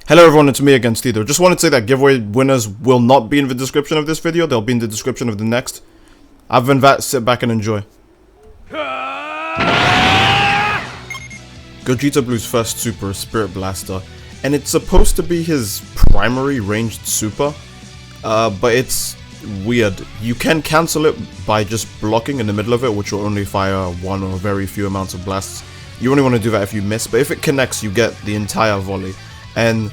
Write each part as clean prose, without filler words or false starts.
Hello everyone, it's me again, Steedoj. Just wanted to say that giveaway winners will not be in the description of this video, they'll be in the description of the next. Other than that, sit back and enjoy. Gogeta Blue's first super is Spirit Blaster, and it's supposed to be his primary ranged super, but it's weird. You can cancel it by just blocking in the middle of it, which will only fire one or very few amounts of blasts. You only want to do that if you miss, but if it connects, you get the entire volley. And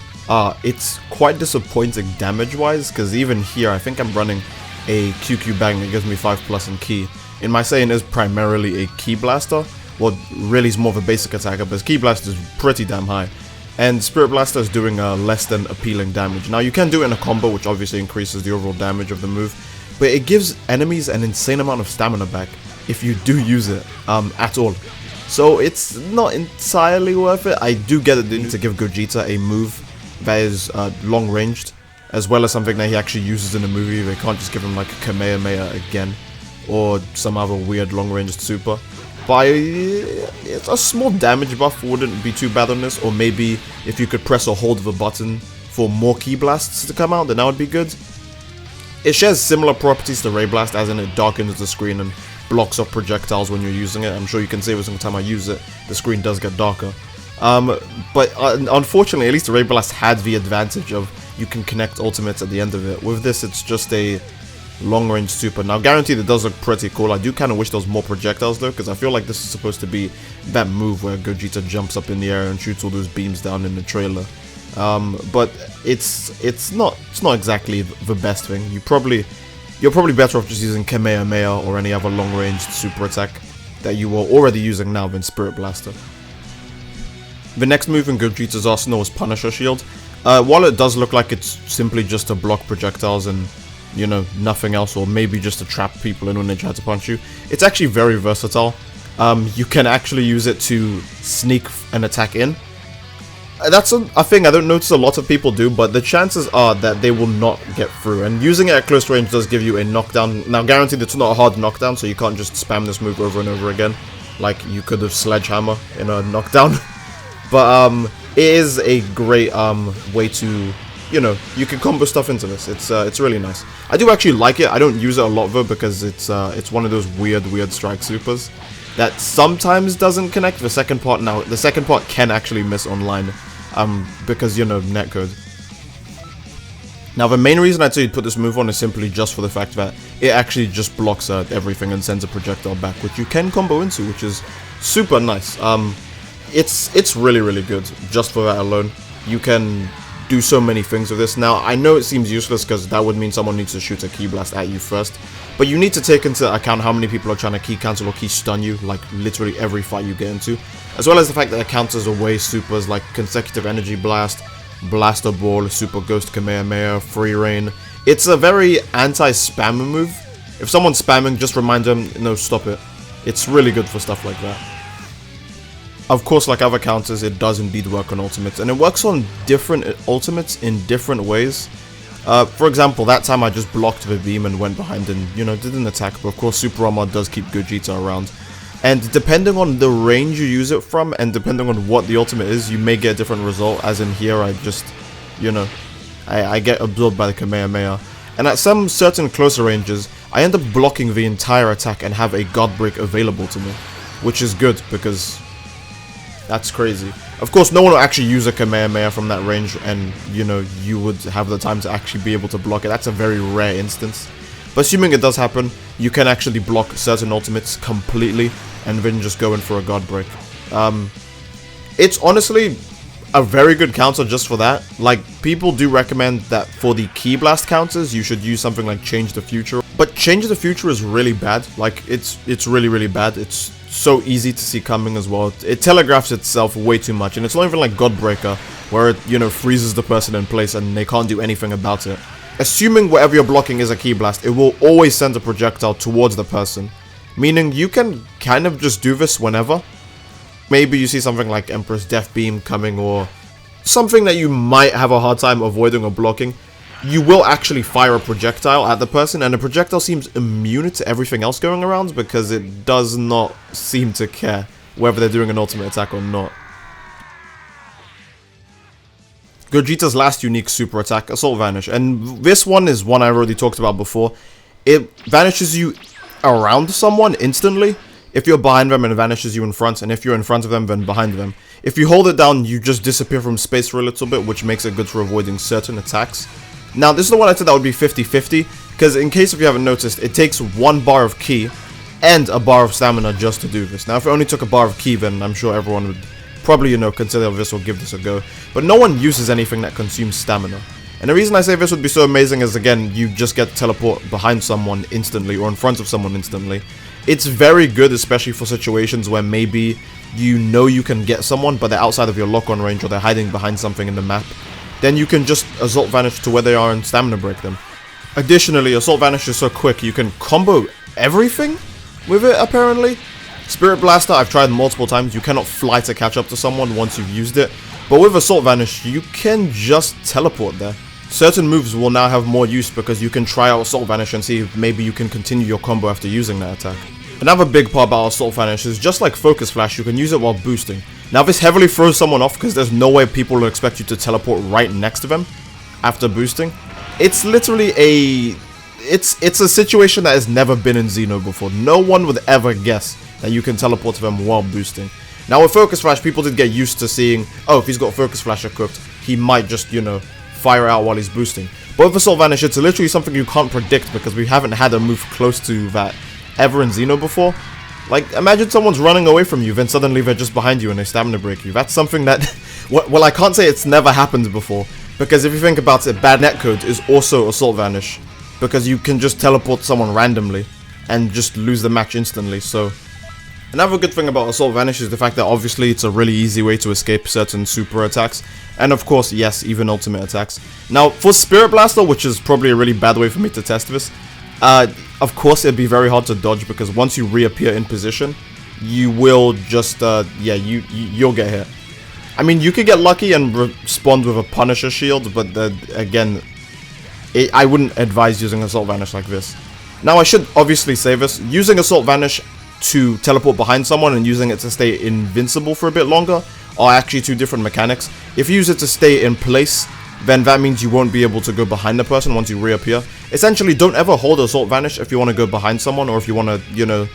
it's quite disappointing damage-wise, because even here, I think I'm running a QQ bang that gives me 5+ in Ki. In my saying is primarily a Ki Blaster. Well, really is more of a basic attacker, but his Ki Blaster is pretty damn high. And Spirit Blaster is doing less than appealing damage. Now, you can do it in a combo, which obviously increases the overall damage of the move, but it gives enemies an insane amount of stamina back if you do use it at all. So it's not entirely worth it. I do get it to give Gogeta a move that is long ranged, as well as something that he actually uses in the movie. They can't just give him like a Kamehameha again, or some other weird long ranged super. But it's a small damage buff wouldn't be too bad on this, or maybe if you could press or hold the button for more Ki Blasts to come out, then that would be good. It shares similar properties to Ray Blast, as in it darkens the screen and blocks off projectiles when you're using it. I'm sure you can see every single time I use it, the screen does get darker. But unfortunately, at least the Ray Blast had the advantage of you can connect ultimates at the end of it. With this, it's just a long-range super. Now, guaranteed it does look pretty cool. I do kind of wish there was more projectiles though, because I feel like this is supposed to be that move where Gogeta jumps up in the air and shoots all those beams down in the trailer. But it's not exactly the best thing. You're probably better off just using Kamehameha or any other long-ranged super attack that you are already using now than Spirit Blaster. The next move in Gogeta's arsenal is Punisher Shield. While it does look like it's simply just to block projectiles and, you know, nothing else, or maybe just to trap people in when they try to punch you, it's actually very versatile. You can actually use it to sneak an attack in. That's a thing I don't notice a lot of people do, but the chances are that they will not get through, and using it at close range does give you a knockdown. Now, guaranteed it's not a hard knockdown, so you can't just spam this move over and over again like you could have Sledgehammer in a knockdown. But it is a great way to, you know, you can combo stuff into this. It's really nice. I do actually like it. I don't use it a lot though, because it's one of those weird strike supers that sometimes doesn't connect. The second part can actually miss online, because, you know, netcode. Now, the main reason I'd say you'd put this move on is simply just for the fact that it actually just blocks everything and sends a projectile back, which you can combo into, which is super nice. It's really good just for that alone. You can do so many things with this. Now, I know it seems useless because that would mean someone needs to shoot a Ki Blast at you first, but you need to take into account how many people are trying to Ki cancel or Ki stun you, like literally every fight you get into, as well as the fact that it counters away supers like Consecutive Energy Blast, Blaster Ball, Super Ghost Kamehameha, Free Reign. It's a very anti-spammer move. If someone's spamming, just remind them, no, stop it. It's really good for stuff like that. Of course, like other counters, it does indeed work on ultimates, and it works on different ultimates in different ways. For example, that time I just blocked the beam and went behind and, you know, did an attack, but of course Super Armor does keep Gogeta around. And depending on the range you use it from, and depending on what the ultimate is, you may get a different result, as in here I just, you know, I get absorbed by the Kamehameha. And at some certain closer ranges, I end up blocking the entire attack and have a God Break available to me, which is good because that's crazy. Of course, no one will actually use a Kamehameha from that range, and, you know, you would have the time to actually be able to block it. That's a very rare instance. But assuming it does happen, you can actually block certain ultimates completely, and then just go in for a God Break. It's honestly a very good counter just for that. Like, people do recommend that for the Ki Blast counters, you should use something like Change the Future. But Change the Future is really bad. Like, it's really bad. It's so easy to see coming as well. It telegraphs itself way too much, and it's not even like Godbreaker, where it, you know, freezes the person in place and they can't do anything about it. Assuming whatever you're blocking is a Ki Blast, it will always send a projectile towards the person, meaning you can kind of just do this whenever. Maybe you see something like Empress Death Beam coming, or something that you might have a hard time avoiding or blocking. You will actually fire a projectile at the person, and the projectile seems immune to everything else going around because it does not seem to care whether they're doing an ultimate attack or not. Gogeta's last unique super attack, Assault Vanish. And this one is one I already talked about before. It vanishes you around someone instantly. If you're behind them, it vanishes you in front, and if you're in front of them, then behind them. If you hold it down, you just disappear from space for a little bit, which makes it good for avoiding certain attacks. Now, this is the one I said that would be 50-50, because in case if you haven't noticed, it takes 1 bar of ki and a bar of stamina just to do this. Now, if it only took a bar of ki, then I'm sure everyone would probably, you know, consider this or give this a go. But no one uses anything that consumes stamina. And the reason I say this would be so amazing is, again, you just get to teleport behind someone instantly or in front of someone instantly. It's very good, especially for situations where maybe you know you can get someone, but they're outside of your lock-on range or they're hiding behind something in the map. Then you can just Assault Vanish to where they are and stamina break them. Additionally, Assault Vanish is so quick, you can combo everything with it, apparently. Spirit Blaster, I've tried multiple times. You cannot fly to catch up to someone once you've used it. But with Assault Vanish, you can just teleport there. Certain moves will now have more use because you can try out Assault Vanish and see if maybe you can continue your combo after using that attack. Another big part about Assault Vanish is just like Focus Flash, you can use it while boosting. Now this heavily throws someone off because there's no way people will expect you to teleport right next to them after boosting. It's literally it's a situation that has never been in Xeno before. No one would ever guess that you can teleport to them while boosting. Now with Focus Flash, people did get used to seeing, oh, if he's got Focus Flash equipped, he might just, you know, fire out while he's boosting. But with Assault Vanish, it's literally something you can't predict because we haven't had a move close to that ever in Xeno before. Like, imagine someone's running away from you, then suddenly they're just behind you and they stamina break you. That's something that, well, I can't say it's never happened before, because if you think about it, bad netcode is also Assault Vanish, because you can just teleport someone randomly and just lose the match instantly. So another good thing about Assault Vanish is the fact that obviously it's a really easy way to escape certain super attacks, and of course, yes, even ultimate attacks. Now for Spirit Blaster, which is probably a really bad way for me to test this, of course it'd be very hard to dodge because once you reappear in position, you will just, yeah, you'll get hit. I mean, you could get lucky and respond with a Punisher shield, but again, I wouldn't advise using Assault Vanish like this. Now I should obviously say this, using Assault Vanish to teleport behind someone and using it to stay invincible for a bit longer are actually two different mechanics. If you use it to stay in place, then that means you won't be able to go behind the person once you reappear. Essentially, don't ever hold Assault Vanish if you want to go behind someone or if you want to, you know,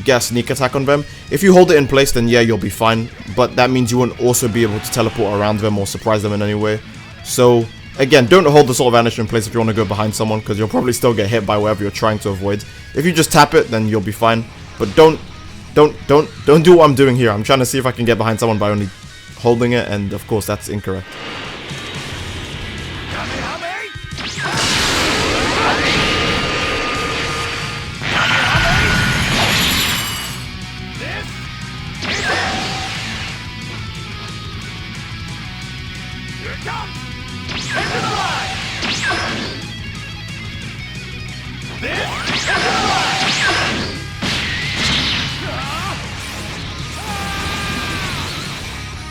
get a sneak attack on them. If you hold it in place, then yeah, you'll be fine, but that means you won't also be able to teleport around them or surprise them in any way. So again, don't hold Assault Vanish in place if you want to go behind someone, because you'll probably still get hit by whatever you're trying to avoid. If you just tap it, then you'll be fine, but don't do what I'm doing here. I'm trying to see if I can get behind someone by only holding it, and of course that's incorrect.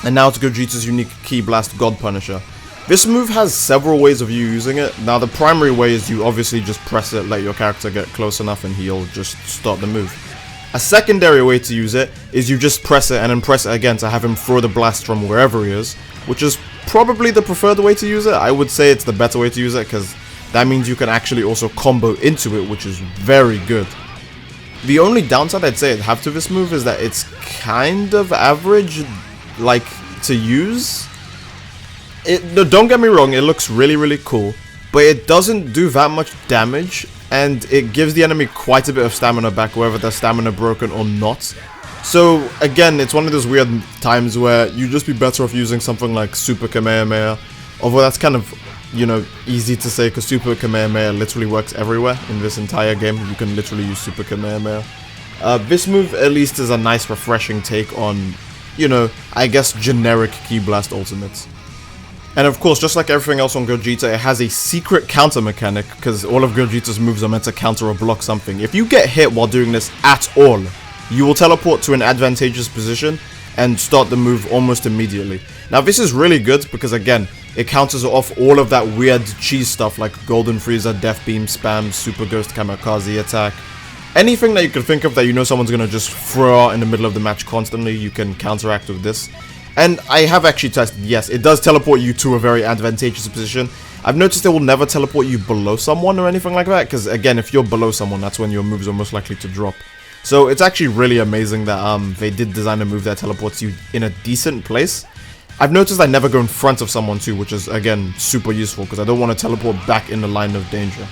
And now to Gogeta's unique Ki Blast God Punisher. This move has several ways of you using it. Now the primary way is you obviously just press it, let your character get close enough and he'll just start the move. A secondary way to use it is you just press it and then press it again to have him throw the blast from wherever he is, which is probably the preferred way to use it. I would say it's the better way to use it because that means you can actually also combo into it, which is very good. The only downside I'd say I'd have to this move is that it's kind of average, like, to use. No, don't get me wrong, it looks really cool, but it doesn't do that much damage, and it gives the enemy quite a bit of stamina back, whether they're stamina broken or not. So again, it's one of those weird times where you'd just be better off using something like Super Kamehameha, although that's kind of, you know, easy to say because Super Kamehameha literally works everywhere in this entire game. You can literally use Super Kamehameha. This move at least is a nice refreshing take on, you know, I guess generic Ki Blast ultimates. And of course, just like everything else on Gogeta, it has a secret counter mechanic, because all of Gogeta's moves are meant to counter or block something. If you get hit while doing this at all, you will teleport to an advantageous position and start the move almost immediately. Now this is really good because again, it counters off all of that weird cheese stuff like Golden Frieza, Death Beam spam, Super Ghost Kamikaze attack. Anything that you can think of that you know someone's going to just throw out in the middle of the match constantly, you can counteract with this. And I have actually tested, yes, it does teleport you to a very advantageous position. I've noticed it will never teleport you below someone or anything like that, because again, if you're below someone, that's when your moves are most likely to drop. So it's actually really amazing that they did design a move that teleports you in a decent place. I've noticed I never go in front of someone too, which is again super useful, because I don't want to teleport back in the line of danger.